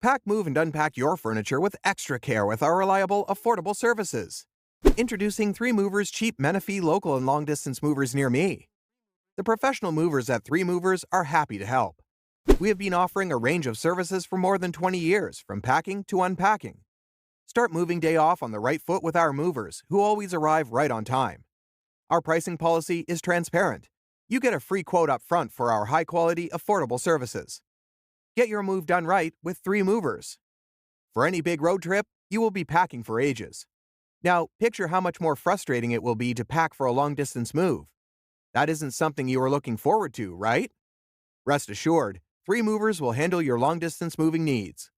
Pack, move, and unpack your furniture with extra care with our reliable, affordable services. Introducing 3 Movers cheap Menifee local and long-distance movers near me. The professional movers at 3 Movers are happy to help. We have been offering a range of services for more than 20 years, from packing to unpacking. Start moving day off on the right foot with our movers, who always arrive right on time. Our pricing policy is transparent. You get a free quote up front for our high-quality, affordable services. Get your move done right with 3 Movers. For any big road trip, you will be packing for ages. Now, picture how much more frustrating it will be to pack for a long-distance move. That isn't something you are looking forward to, right? Rest assured, 3 Movers will handle your long-distance moving needs.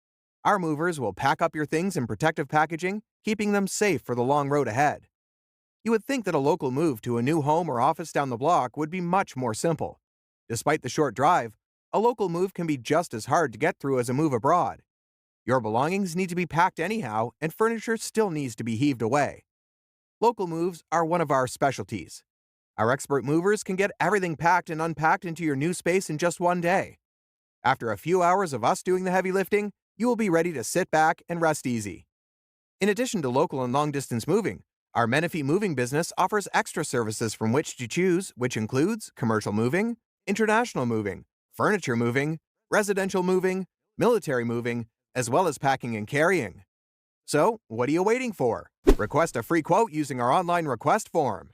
Our movers will pack up your things in protective packaging, keeping them safe for the long road ahead. You would think that a local move to a new home or office down the block would be much more simple. Despite the short drive, a local move can be just as hard to get through as a move abroad. Your belongings need to be packed anyhow, and furniture still needs to be heaved away. Local moves are one of our specialties. Our expert movers can get everything packed and unpacked into your new space in just one day. After a few hours of us doing the heavy lifting, you will be ready to sit back and rest easy. In addition to local and long-distance moving, our Menifee moving business offers extra services from which to choose, which includes commercial moving, international moving, furniture moving, residential moving, military moving, as well as packing and carrying. So, what are you waiting for? Request a free quote using our online request form.